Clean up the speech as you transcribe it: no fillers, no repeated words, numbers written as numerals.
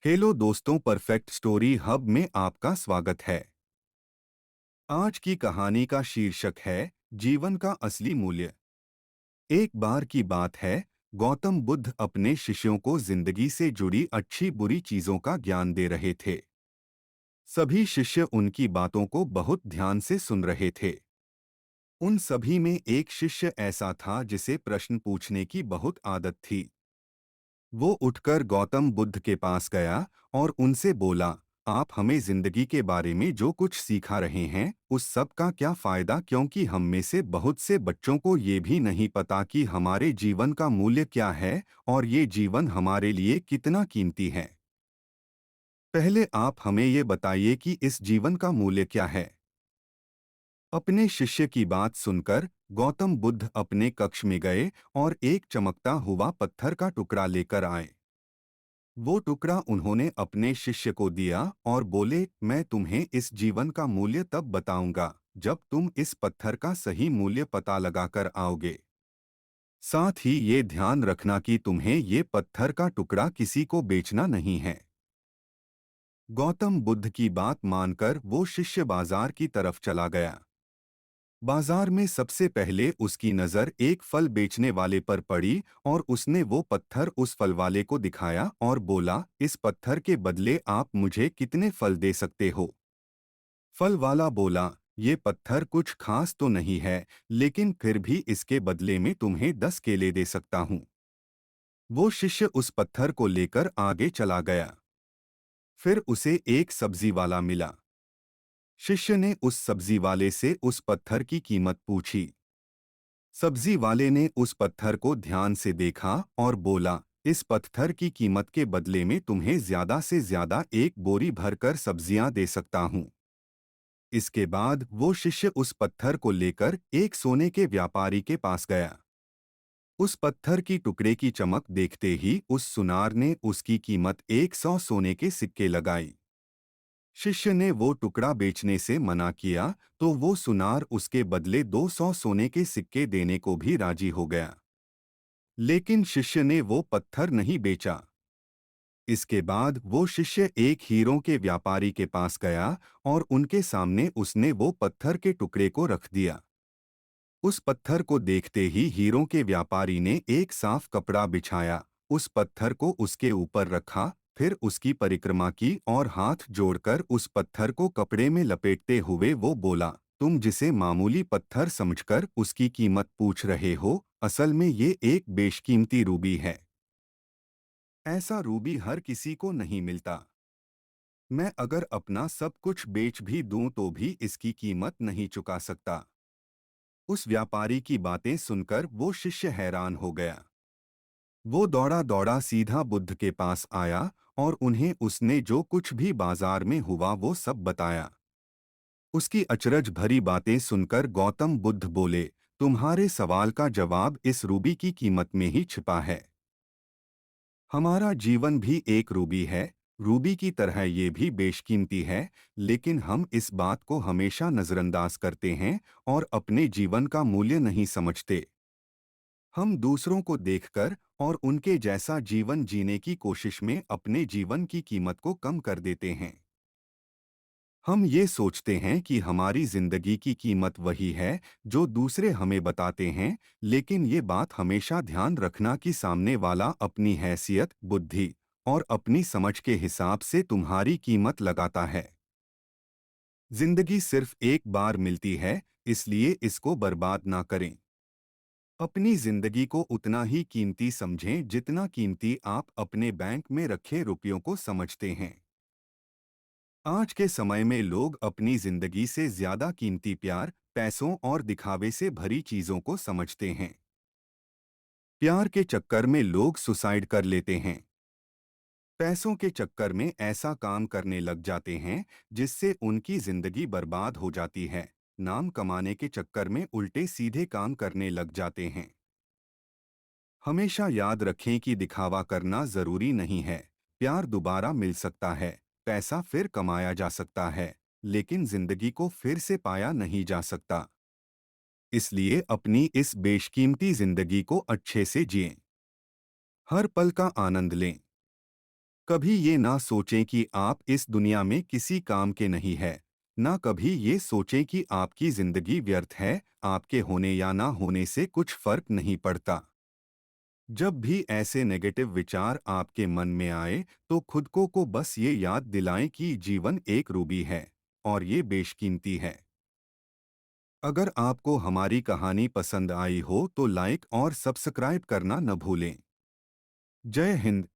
Hello दोस्तों, perfect story hub में आपका स्वागत है। आज की कहानी का शीर्षक है जीवन का असली मूल्य। एक बार की बात है, गौतम बुद्ध अपने शिष्यों को जिंदगी से जुड़ी अच्छी बुरी चीजों का ज्ञान दे रहे थे। सभी शिष्य उनकी बातों को बहुत ध्यान से सुन रहे थे। उन सभी में एक शिष्य ऐसा था जिसे प्रश्न पूछने की बहुत आदत थी। वो उठकर गौतम बुद्ध के पास गया और उनसे बोला, आप हमें जिंदगी के बारे में जो कुछ सिखा रहे हैं उस सब का क्या फायदा, क्योंकि हम में से बहुत से बच्चों को ये भी नहीं पता कि हमारे जीवन का मूल्य क्या है और ये जीवन हमारे लिए कितना कीमती है। पहले आप हमें ये बताइए कि इस जीवन का मूल्य क्या है। अपने शिष्य की बात सुनकर गौतम बुद्ध अपने कक्ष में गए और एक चमकता हुआ पत्थर का टुकड़ा लेकर आए। वो टुकड़ा उन्होंने अपने शिष्य को दिया और बोले, मैं तुम्हें इस जीवन का मूल्य तब बताऊंगा जब तुम इस पत्थर का सही मूल्य पता लगाकर आओगे। साथ ही ये ध्यान रखना कि तुम्हें ये पत्थर का टुकड़ा किसी को बेचना नहीं है। गौतम बुद्ध की बात मानकर वो शिष्य बाजार की तरफ चला गया। बाजार में सबसे पहले उसकी नज़र एक फल बेचने वाले पर पड़ी और उसने वो पत्थर उस फल वाले को दिखाया और बोला, इस पत्थर के बदले आप मुझे कितने फल दे सकते हो। फल वाला बोला, ये पत्थर कुछ खास तो नहीं है, लेकिन फिर भी इसके बदले में तुम्हें 10 केले दे सकता हूँ। वो शिष्य उस पत्थर को लेकर आगे चला गया। फिर उसे एक सब्जी वाला मिला। शिष्य ने उस सब्जी वाले से उस पत्थर की कीमत पूछी। सब्जी वाले ने उस पत्थर को ध्यान से देखा और बोला, इस पत्थर की कीमत के बदले में तुम्हें ज्यादा से ज्यादा एक बोरी भरकर सब्जियां दे सकता हूँ। इसके बाद वो शिष्य उस पत्थर को लेकर एक सोने के व्यापारी के पास गया। उस पत्थर की टुकड़े की चमक देखते ही उस सुनार ने उसकी कीमत 100 सोने के सिक्के लगाई। शिष्य ने वो टुकड़ा बेचने से मना किया तो वो सुनार उसके बदले 200 सोने के सिक्के देने को भी राजी हो गया। लेकिन शिष्य ने वो पत्थर नहीं बेचा। इसके बाद वो शिष्य एक हीरों के व्यापारी के पास गया और उनके सामने उसने वो पत्थर के टुकड़े को रख दिया। उस पत्थर को देखते ही हीरों के व्यापारी ने एक साफ कपड़ा बिछाया, उस पत्थर को उसके ऊपर रखा, फिर उसकी परिक्रमा की और हाथ जोड़कर उस पत्थर को कपड़े में लपेटते हुए वो बोला, तुम जिसे मामूली पत्थर समझकर उसकी कीमत पूछ रहे हो, असल में ये एक बेशकीमती रूबी है। ऐसा रूबी हर किसी को नहीं मिलता। मैं अगर अपना सब कुछ बेच भी दूं तो भी इसकी कीमत नहीं चुका सकता। उस व्यापारी की बातें सुनकर वो शिष्य हैरान हो गया। वो दौड़ा दौड़ा सीधा बुद्ध के पास आया और उन्हें उसने जो कुछ भी बाजार में हुआ वो सब बताया। उसकी अचरज भरी बातें सुनकर गौतम बुद्ध बोले, तुम्हारे सवाल का जवाब इस रूबी की कीमत में ही छिपा है। हमारा जीवन भी एक रूबी है, रूबी की तरह ये भी बेशकीमती है, लेकिन हम इस बात को हमेशा नज़रअंदाज करते हैं और अपने जीवन का मूल्य नहीं समझते। हम दूसरों को देखकर और उनके जैसा जीवन जीने की कोशिश में अपने जीवन की कीमत को कम कर देते हैं। हम ये सोचते हैं कि हमारी जिंदगी की कीमत वही है जो दूसरे हमें बताते हैं, लेकिन ये बात हमेशा ध्यान रखना कि सामने वाला अपनी हैसियत, बुद्धि और अपनी समझ के हिसाब से तुम्हारी कीमत लगाता है। जिंदगी सिर्फ एक बार मिलती है, इसलिए इसको बर्बाद ना करें। अपनी जिंदगी को उतना ही कीमती समझें जितना कीमती आप अपने बैंक में रखे रुपयों को समझते हैं। आज के समय में लोग अपनी जिंदगी से ज्यादा कीमती प्यार, पैसों और दिखावे से भरी चीजों को समझते हैं। प्यार के चक्कर में लोग सुसाइड कर लेते हैं। पैसों के चक्कर में ऐसा काम करने लग जाते हैं जिससे उनकी जिंदगी बर्बाद हो जाती है। नाम कमाने के चक्कर में उल्टे सीधे काम करने लग जाते हैं। हमेशा याद रखें कि दिखावा करना जरूरी नहीं है। प्यार दोबारा मिल सकता है, पैसा फिर कमाया जा सकता है, लेकिन जिंदगी को फिर से पाया नहीं जा सकता। इसलिए अपनी इस बेशकीमती जिंदगी को अच्छे से जिएं। हर पल का आनंद लें। कभी ये ना सोचें कि आप इस दुनिया में किसी काम के नहीं है। ना कभी ये सोचें कि आपकी जिंदगी व्यर्थ है, आपके होने या ना होने से कुछ फर्क नहीं पड़ता। जब भी ऐसे नेगेटिव विचार आपके मन में आए, तो खुद को बस ये याद दिलाएं कि जीवन एक रूबी है और ये बेशकीमती है। अगर आपको हमारी कहानी पसंद आई हो तो लाइक और सब्सक्राइब करना न भूलें। जय हिंद।